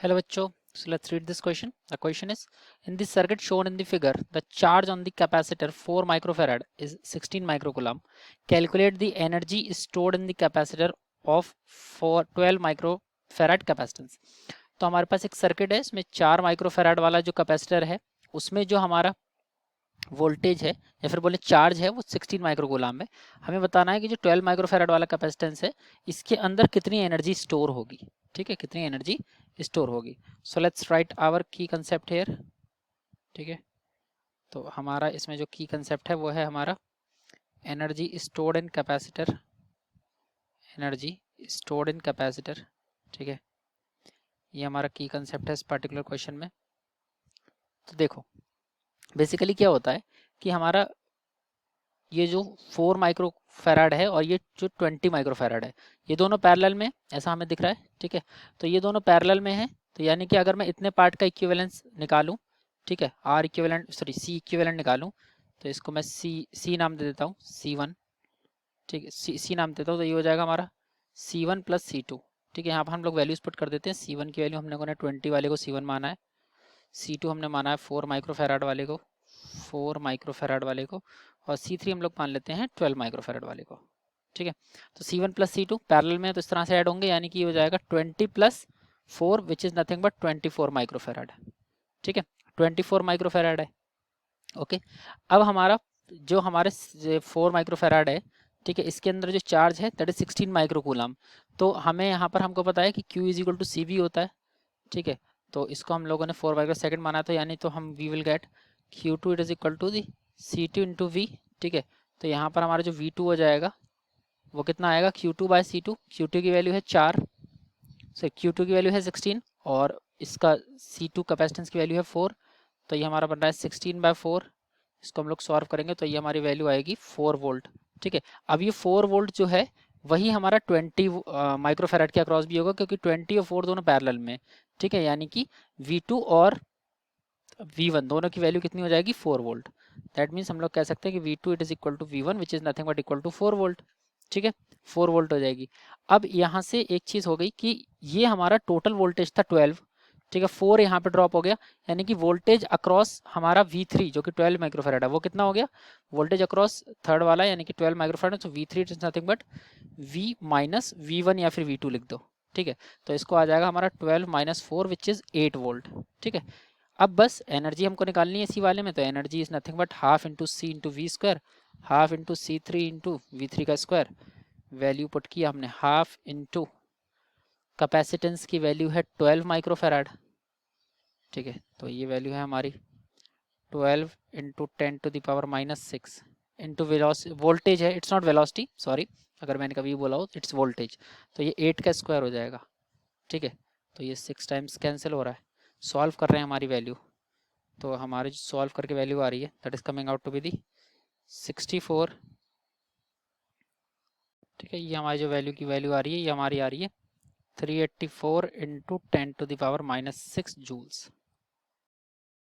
Hello bachcho, so let's read this question. The question is, in this circuit shown in the figure, the charge on the capacitor 4 microfarad is 16 microcoulomb. Calculate the energy stored in the capacitor of 12 microfarad capacitance. तो हमारे पास एक circuit है, इसमें 4 microfarad वाला जो capacitor है उसमें जो हमारा वोल्टेज है या फिर बोले चार्ज है वो 16 माइक्रोकूलम है। हमें बताना है कि जो 12 माइक्रोफेराड वाला कैपेसिटेंस है इसके अंदर कितनी एनर्जी स्टोर होगी। ठीक है, कितनी एनर्जी स्टोर होगी। सो लेट्स राइट आवर की कंसेप्ट हेयर। ठीक है, तो हमारा इसमें जो की कंसेप्ट है वो है हमारा energy stored in capacitor, energy stored in capacitor. ठीक है, ये हमारा की कंसेप्ट है इस पर्टिकुलर क्वेश्चन में। तो देखो बेसिकली क्या होता है कि हमारा ये जो 4 माइक्रो फैराड है और ये जो 20 माइक्रो फैराड है ये दोनों पैरेलल में ऐसा हमें दिख रहा है। ठीक है, तो ये दोनों पैरेलल में है, तो यानी कि अगर मैं इतने पार्ट का इक्विवेलेंस निकालूं, ठीक है, or equivalent sorry C equivalent निकालूं, तो इसको मैं सी नाम दे देता हूँ, C1। ठीक है, सी नाम देता हूँ, तो ये हो जाएगा हमारा C1 प्लस C2। ठीक है, यहाँ पर हम लोग वैल्यूज पुट कर देते हैं। C1 की वैल्यू हमने को 20 वाले को C1 माना है, C2 हमने माना है 4 माइक्रोफेराड वाले को, 4 माइक्रोफेराड वाले को, और C3 हम लोग मान लेते हैं 12 माइक्रोफेराड वाले को। ठीक है, तो C1 प्लस C2 पैरेलल में तो इस तरह से ऐड होंगे, यानी कि ये हो जाएगा 20 plus 4 which is nothing but 24 microfarad. ठीक है, 24 माइक्रोफेराड है। ओके, अब हमारा जो हमारे 4 माइक्रोफेराड है, ठीक है, इसके अंदर जो चार्ज है दैट इज 16 माइक्रोकूलम। तो हमें यहाँ पर हमको पता है कि Q is equal to CV होता है। ठीक है, तो इसको हम लोगों ने 4 माइक्रो सेकेंड माना था, यानी तो हम we will get Q2 it is equal to the C2 into V. ठीक है, तो यहाँ पर हमारा जो V2 हो जाएगा वो कितना आएगा, Q2 बाय C2। Q2 की वैल्यू है 4, सो Q2 की वैल्यू है 16 और इसका C2 कैपेसिटेंस की वैल्यू है 4, तो ये हमारा बन रहा है 16/4। इसको हम लोग सॉल्व करेंगे तो ये हमारी वैल्यू आएगी 4 वोल्ट। ठीक है, अब ये 4 वोल्ट जो है वही हमारा 20 माइक्रोफेराड के अक्रॉस भी होगा, क्योंकि 20 और 4 दोनों पैरेलल में। ठीक है, यानी कि V2 और V1 दोनों की वैल्यू कितनी हो जाएगी, 4 वोल्ट। दैट मीन्स हम लोग कह सकते हैं कि V2 it is equal to V1 which is nothing but equal to 4 volt. ठीक है, 4 वोल्ट हो जाएगी। अब यहाँ से एक चीज़ हो गई कि ये हमारा टोटल वोल्टेज था 12। ठीक है, 4 यहाँ पे ड्रॉप हो गया, यानी कि वोल्टेज अक्रॉस हमारा V3 जो कि 12 माइक्रोफेराड है वो कितना हो गया, वोल्टेज अक्रॉस थर्ड वाला यानी कि 12 माइक्रोफेराड, तो V3 it is nothing but V minus V1 या फिर V2 लिख दो। ठीक है, तो इसको आ जाएगा हमारा 12 माइनस 4 विच इज 8 वोल्ट। ठीक है, अब बस एनर्जी हमको निकालनी है इसी वाले में, तो energy is nothing but half into C into V square, half into C3 into V3 का स्क्वायर। वैल्यू पुट किया हमने, हाफ इंटू कैपेसिटेंस की वैल्यू है 12 माइक्रोफेराड। ठीक है, तो ये वैल्यू है हमारी 12 into 10 to the power -6 into voltage है, इट्स नॉट वेलोसिटी, सॉरी अगर मैंने कभी बोला हो इट्स वोल्टेज, तो ये 8 का स्क्वायर हो जाएगा। ठीक है, तो ये 6 टाइम्स कैंसिल हो रहा है। सॉल्व कर रहे हैं हमारी वैल्यू, तो हमारे जो सॉल्व करके वैल्यू आ रही है that is coming out to be the 64। ठीक है, ये हमारी जो वैल्यू की वैल्यू आ रही है ये हमारी आ रही है 384 into 10 to the power -6 joules.